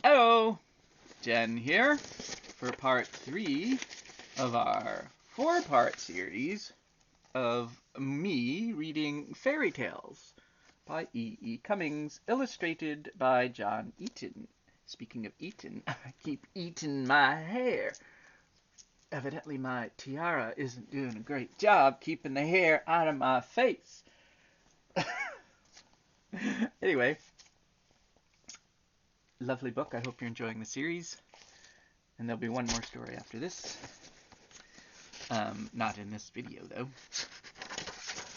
Hello, Jen here for part 3 of our 4-part series of me reading fairy tales by e.e.cummings, illustrated by John Eaton. Speaking of Eaton, I keep eating my hair. Evidently my tiara isn't doing a great job keeping the hair out of my face. Anyway, lovely book. I hope you're enjoying the series. And there'll be one more story after this. Not in this video, though.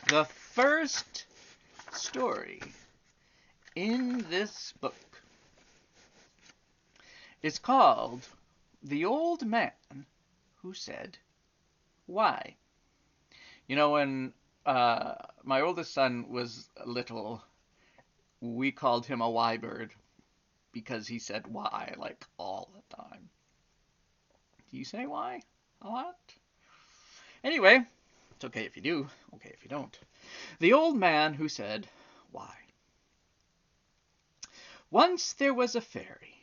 The first story in this book is called The Old Man Who Said Why. You know, when my oldest son was little, we called him a why bird because he said why like all the time. Do you say why a lot? Anyway, it's okay if you do, okay if you don't. The Old Man Who Said Why. Once there was a fairy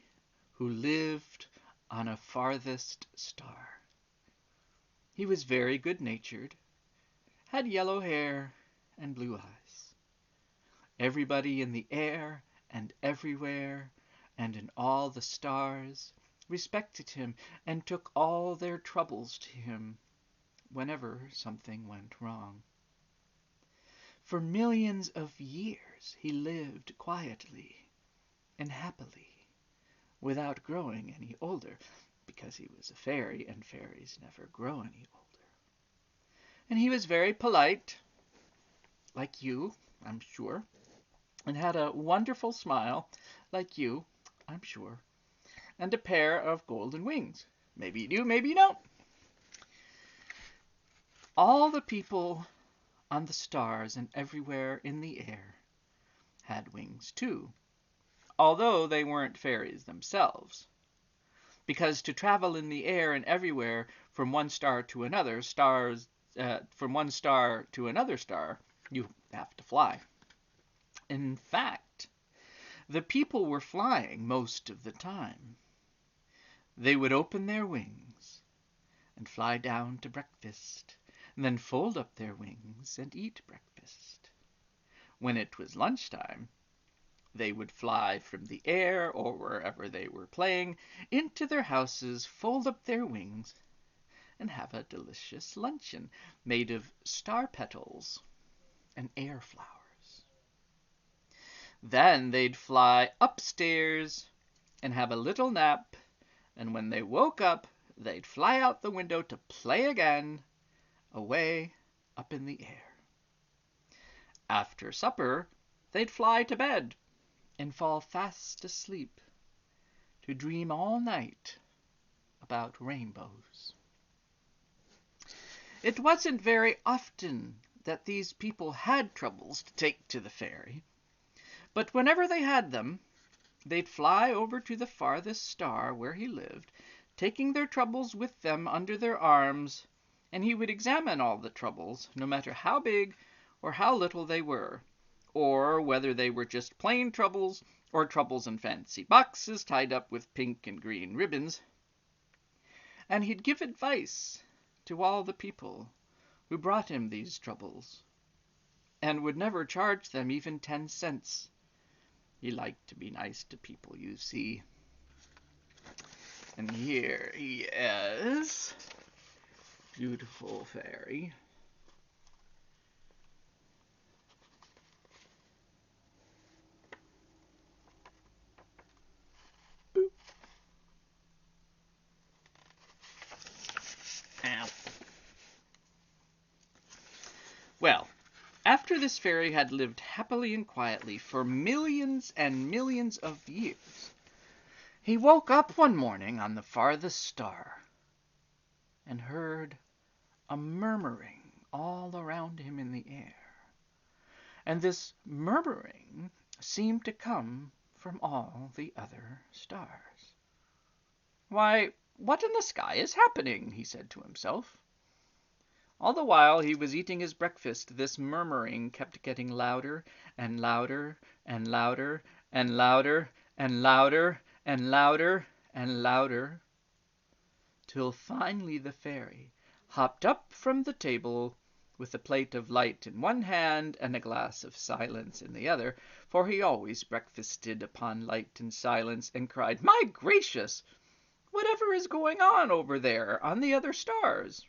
who lived on a farthest star. He was very good-natured, had yellow hair and blue eyes. Everybody in the air and everywhere and in all the stars respected him and took all their troubles to him whenever something went wrong. For millions of years he lived quietly and happily, without growing any older, because he was a fairy, and fairies never grow any older. And he was very polite, like you, I'm sure, and had a wonderful smile, like you, I'm sure, and a pair of golden wings. Maybe you do, maybe you don't. All the people on the stars and everywhere in the air had wings too, although they weren't fairies themselves. Because to travel in the air and everywhere from one star to another, from one star to another star, you have to fly. In fact, the people were flying most of the time. They would open their wings and fly down to breakfast, and then fold up their wings and eat breakfast. When it was lunchtime, they would fly from the air or wherever they were playing into their houses, fold up their wings, and have a delicious luncheon made of star petals and air flowers. Then they'd fly upstairs and have a little nap, and when they woke up, they'd fly out the window to play again, away up in the air. After supper, they'd fly to bed and fall fast asleep to dream all night about rainbows. It wasn't very often that these people had troubles to take to the fairy, but whenever they had them, they'd fly over to the farthest star where he lived, taking their troubles with them under their arms, and he would examine all the troubles, no matter how big or how little they were, or whether they were just plain troubles or troubles in fancy boxes tied up with pink and green ribbons. And he'd give advice to all the people who brought him these troubles, and would never charge them even 10 cents. He liked to be nice to people, you see. And here he is, beautiful fairy. Boop. Ow. Well, after this fairy had lived happily and quietly for millions and millions of years, he woke up one morning on the farthest star and heard a murmuring all around him in the air. And this murmuring seemed to come from all the other stars. "Why, what in the sky is happening?" he said to himself. All the while he was eating his breakfast, this murmuring kept getting louder and louder and louder and louder and louder and louder and louder, till finally the fairy hopped up from the table with a plate of light in one hand and a glass of silence in the other, for he always breakfasted upon light and silence, and cried, "My gracious! Whatever is going on over there on the other stars?"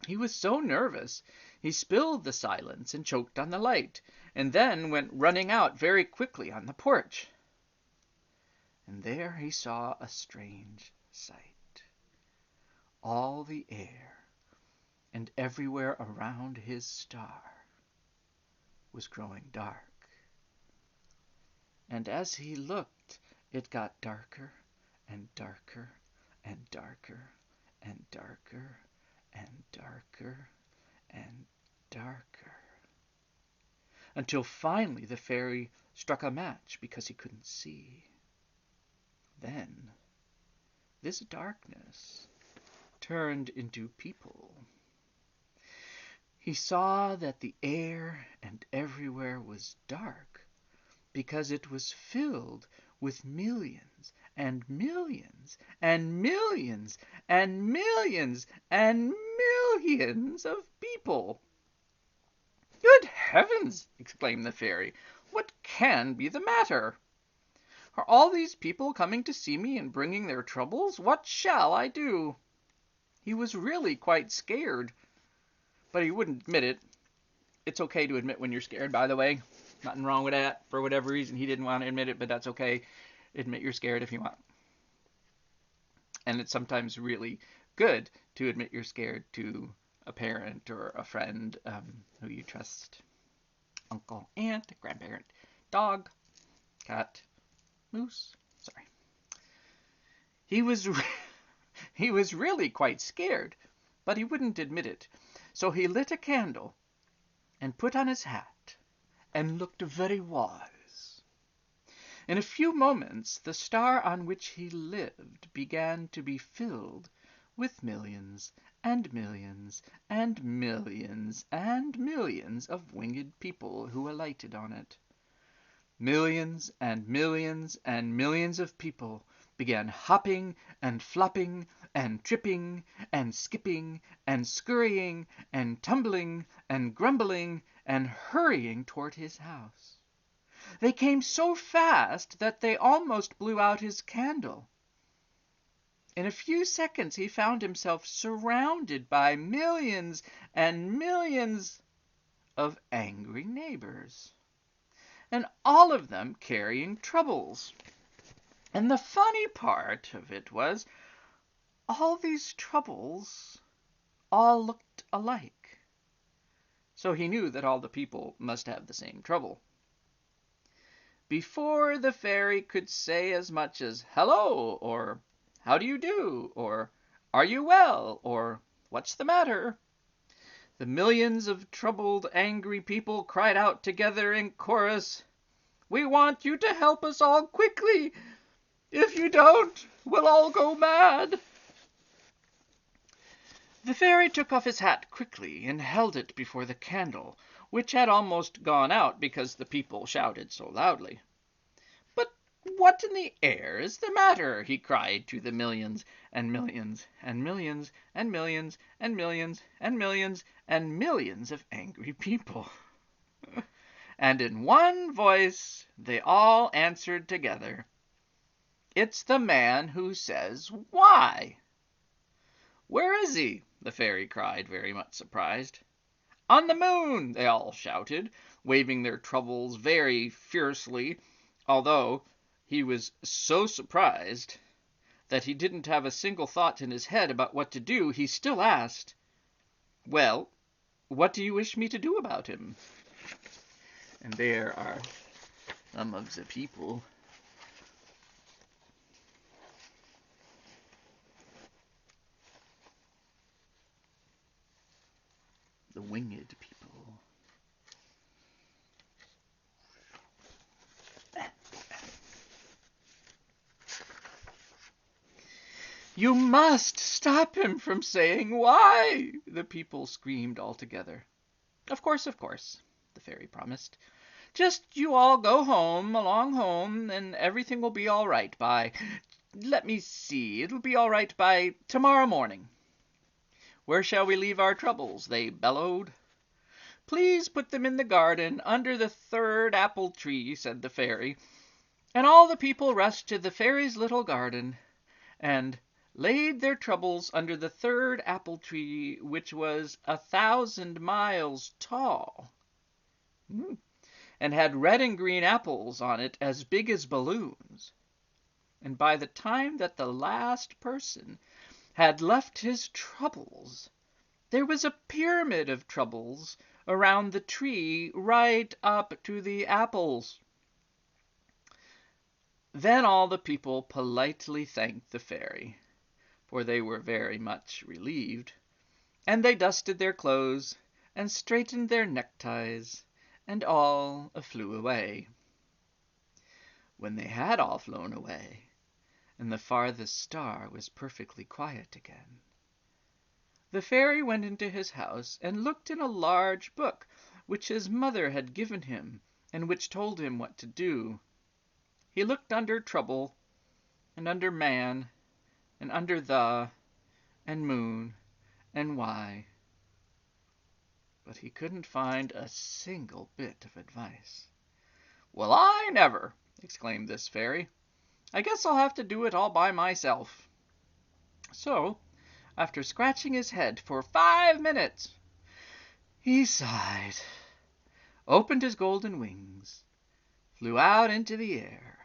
He was so nervous he spilled the silence and choked on the light, and then went running out very quickly on the porch. And there he saw a strange sight. All the air and everywhere around his star was growing dark. And as he looked, it got darker and darker and darker and darker and darker and darker, until finally the fairy struck a match because he couldn't see. Then this darkness turned into people. He saw that the air and everywhere was dark because it was filled with millions and millions and millions and millions and millions of people. "Good heavens!" exclaimed the fairy. "What can be the matter? Are all these people coming to see me and bringing their troubles? What shall I do?" He was really quite scared, but he wouldn't admit it. It's okay to admit when you're scared, by the way. Nothing wrong with that. For whatever reason, he didn't want to admit it, but that's okay. Admit you're scared if you want. And it's sometimes really good to admit you're scared to a parent or a friend who you trust. Uncle, aunt, grandparent, dog, cat, moose. Sorry. He was really quite scared, but he wouldn't admit it. So he lit a candle and put on his hat and looked very wise. In a few moments the star on which he lived began to be filled with millions and millions and millions and millions of winged people who alighted on it. Millions and millions and millions of people began hopping and flopping and tripping and skipping and scurrying and tumbling and grumbling and hurrying toward his house. They came so fast that they almost blew out his candle. In a few seconds he found himself surrounded by millions and millions of angry neighbors, and all of them carrying troubles. And the funny part of it was, all these troubles all looked alike. So he knew that all the people must have the same trouble. Before the fairy could say as much as "hello," or "how do you do," or "are you well," or "what's the matter?" the millions of troubled, angry people cried out together in chorus, "We want you to help us all quickly. If you don't, we'll all go mad." The fairy took off his hat quickly and held it before the candle, which had almost gone out because the people shouted so loudly. "But what in the air is the matter?" he cried to the millions and millions and millions and millions and millions and millions and millions of angry people. And in one voice they all answered together, "It's the man who says why." "Where is he?" the fairy cried, very much surprised. "On the moon!" they all shouted, waving their troubles very fiercely, although he was so surprised that he didn't have a single thought in his head about what to do. He still asked, "Well, what do you wish me to do about him?" And there are some of the people. The winged people. You must stop him from saying why, the people screamed all together. Of course, the fairy promised. Just you all go home, along home, and everything will be all right by, let me see, it'll be all right by tomorrow morning. Where shall we leave our troubles? They bellowed. Please put them in the garden, under the third apple tree, said the fairy. And all the people rushed to the fairy's little garden, and laid their troubles under the third apple tree, which was 1,000 miles tall, and had red and green apples on it as big as balloons. And by the time that the last person had left his troubles, there was a pyramid of troubles around the tree right up to the apples. Then all the people politely thanked the fairy, for they were very much relieved, and they dusted their clothes and straightened their neckties, and all flew away. When they had all flown away, and the farthest star was perfectly quiet again, the fairy went into his house and looked in a large book which his mother had given him, and which told him what to do. He looked under trouble, and under man, and under the, and moon, and why, but he couldn't find a single bit of advice. "Well, I never!" exclaimed this fairy. "I guess I'll have to do it all by myself." So, after scratching his head for 5 minutes, he sighed, opened his golden wings, flew out into the air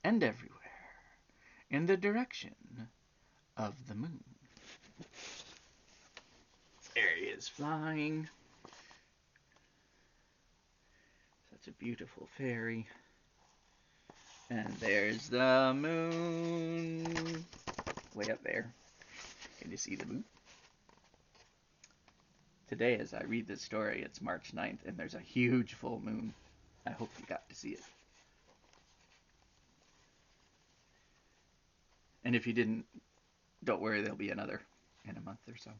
and everywhere in the direction of the moon. There he is, flying. Such a beautiful fairy. And there's the moon, way up there. Can you see the moon? Today, as I read this story, it's March 9th, and there's a huge full moon. I hope you got to see it. And if you didn't, don't worry, there'll be another in a month or so.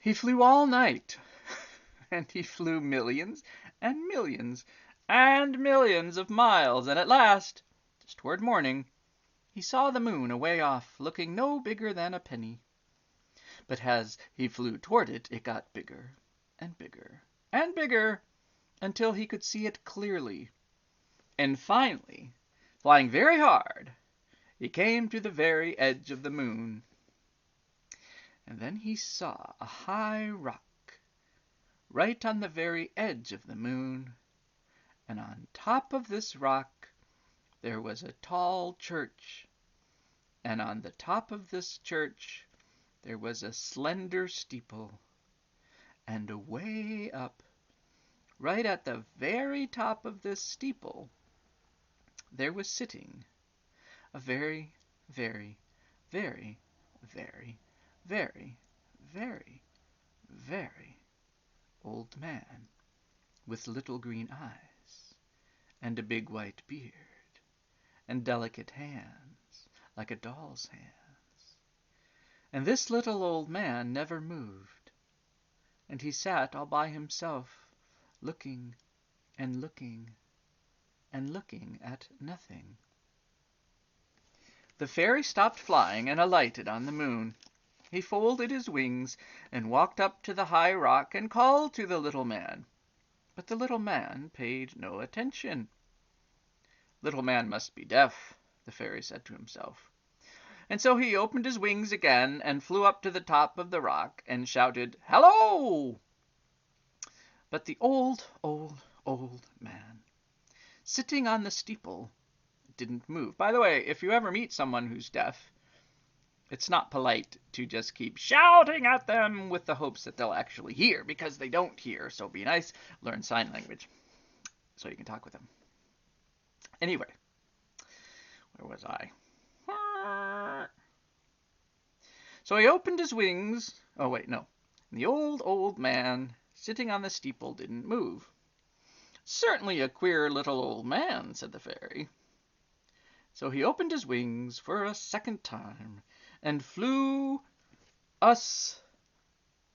He flew all night, and he flew millions and millions and millions of miles, and at last, just toward morning, he saw the moon away off, looking no bigger than a penny. But as he flew toward it, it got bigger and bigger and bigger, until he could see it clearly. And finally, flying very hard, he came to the very edge of the moon. And then he saw a high rock right on the very edge of the moon, and on top of this rock there was a tall church, and on the top of this church there was a slender steeple, and away up, right at the very top of this steeple, there was sitting a very, very, very, very, very, very, very old man, with little green eyes, and a big white beard, and delicate hands like a doll's hands. And this little old man never moved, and he sat all by himself, looking and looking and looking at nothing. The fairy stopped flying and alighted on the moon. He folded his wings and walked up to the high rock and called to the little man. But the little man paid no attention. "Little man must be deaf," the fairy said to himself. And so he opened his wings again and flew up to the top of the rock and shouted, "Hello!" But the old, old, old man, sitting on the steeple, didn't move. By the way, if you ever meet someone who's deaf, it's not polite to just keep shouting at them with the hopes that they'll actually hear, because they don't hear. So be nice, learn sign language so you can talk with them. Anyway, where was I? So he opened his wings. Oh, wait, no. The old man sitting on the steeple didn't move. "Certainly a queer little old man," said the fairy. So he opened his wings for a second time and flew us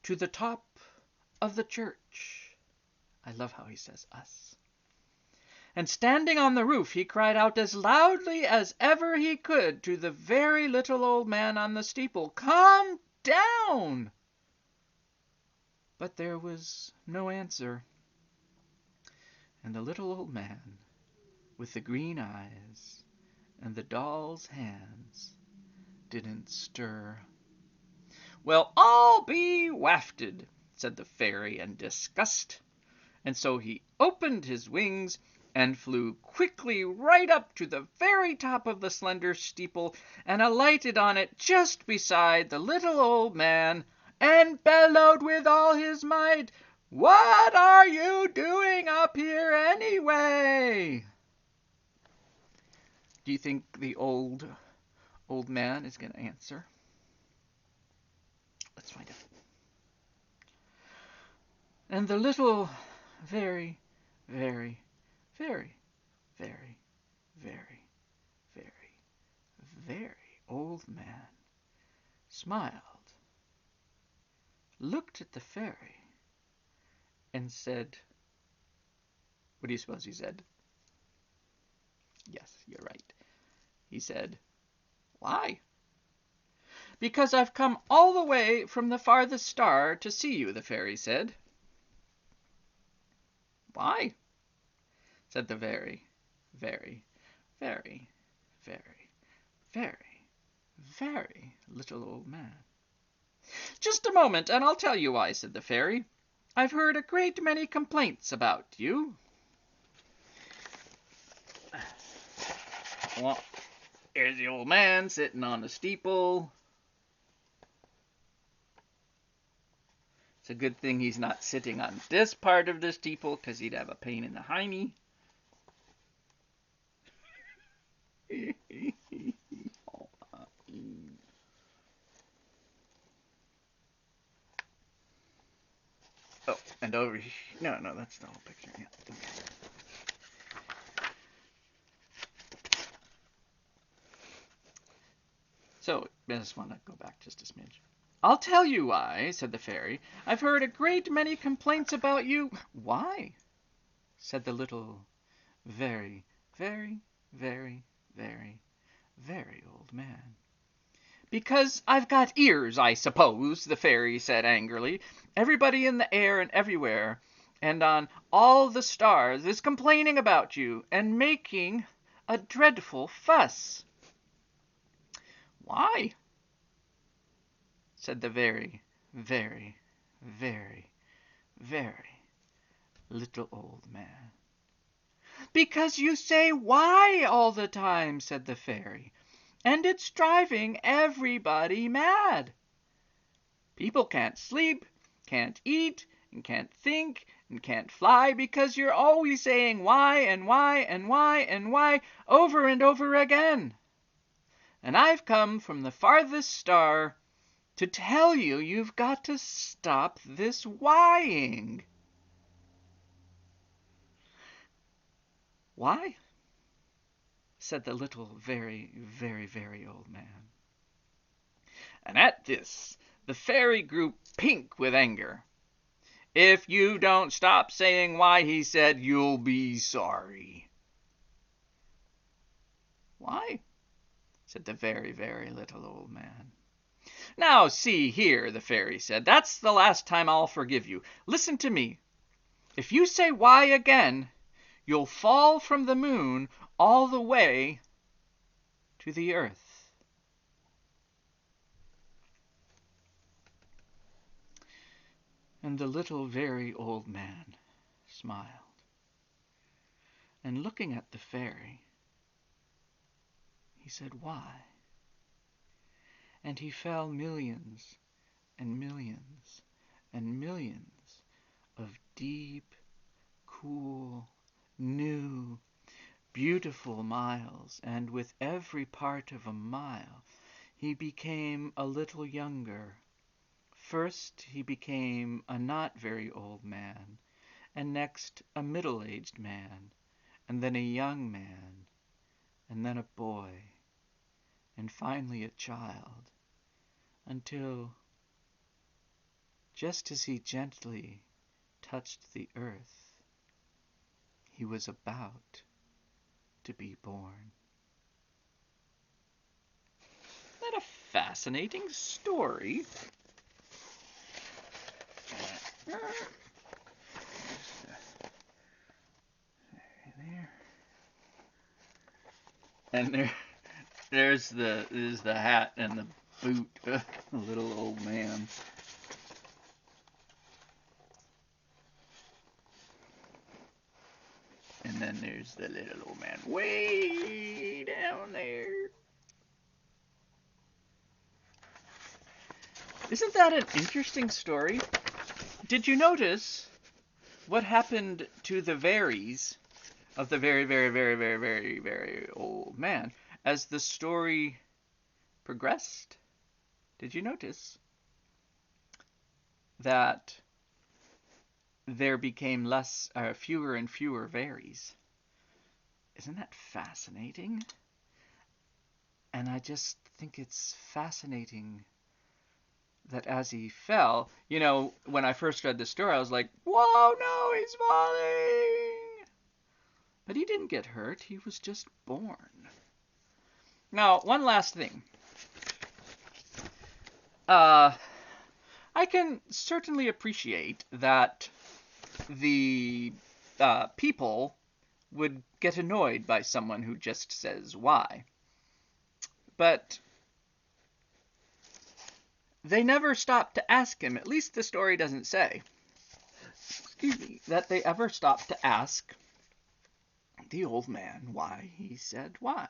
to the top of the church. I love how he says us. And standing on the roof, he cried out as loudly as ever he could to the very little old man on the steeple, "Come down!" But there was no answer, and the little old man with the green eyes and the doll's hands didn't stir. "Well, I'll be wafted," said the fairy in disgust, and so he opened his wings and flew quickly right up to the very top of the slender steeple and alighted on it just beside the little old man and bellowed with all his might, "What are you doing up here anyway?" Do you think the old man is going to answer? Let's find out. And the little very, very, very, very, very, very, very old man smiled, looked at the fairy, and said, what do you suppose he said? Yes, you're right. He said, "Why?" "Because I've come all the way from the farthest star to see you," the fairy said. "Why?" said the very, very, very, very, very, very little old man. "Just a moment, and I'll tell you why," said the fairy. "I've heard a great many complaints about you." Well, here's the old man sitting on the steeple. It's a good thing he's not sitting on this part of the steeple, because he'd have a pain in the hiney. Oh, and over here. No, that's the whole picture. Yeah. Okay. So, I just want to go back just a smidge. "I'll tell you why," said the fairy. "I've heard a great many complaints about you." "Why?" said the little very, very, very, very, very old man. "Because I've got ears, I suppose," the fairy said angrily. "Everybody in the air and everywhere, and on all the stars, is complaining about you, and making a dreadful fuss." "Why?" said the very, very, very, very little old man. "Because you say 'why' all the time," said the fairy, "and it's driving everybody mad. People can't sleep, can't eat, and can't think, and can't fly, because you're always saying 'why' and 'why' and 'why' and 'why' over and over again. And I've come from the farthest star to tell you you've got to stop this whying." "Why?" said the little very, very, very old man. And at this, the fairy grew pink with anger. "If you don't stop saying 'why,'" he said, "you'll be sorry." "Why?" said the very, very little old man. "Now, see here," the fairy said, "that's the last time I'll forgive you. Listen to me. If you say 'why' again, you'll fall from the moon all the way to the earth." And the little very old man smiled, and looking at the fairy, he said, "Why?" And he fell millions and millions and millions of deep, cool, new, beautiful miles, and with every part of a mile he became a little younger. First he became a not very old man, and next a middle-aged man, and then a young man, and then a boy, and finally a child, until, just as he gently touched the earth, he was about to be born. Isn't that a fascinating story? There. And there's the hat and the boot, the little old man. And then there's the little old man way down there. Isn't that an interesting story? Did you notice what happened to the Verys of the very, very, very, very, very, very old man as the story progressed? Did you notice that there became fewer and fewer Verys? Isn't that fascinating? And I just think it's fascinating that as he fell, when I first read the story, I was like, whoa, no, he's falling! But he didn't get hurt. He was just born. Now, one last thing. I can certainly appreciate that the people would get annoyed by someone who just says why. But they never stopped to ask him, at least the story doesn't say, that they ever stopped to ask the old man why he said why.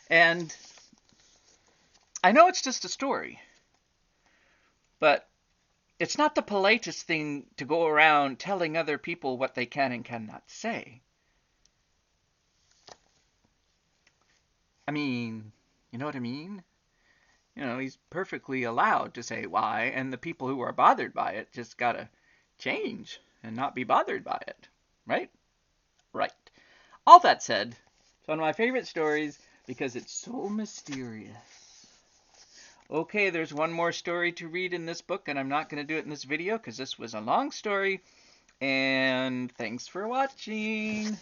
And I know it's just a story, but it's not the politest thing to go around telling other people what they can and cannot say. I mean, you know what I mean? He's perfectly allowed to say why, and the people who are bothered by it just gotta change and not be bothered by it. Right? Right. All that said, it's one of my favorite stories because it's so mysterious. Okay, there's one more story to read in this book, and I'm not going to do it in this video because this was a long story. And thanks for watching.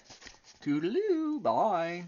Toodaloo. Bye.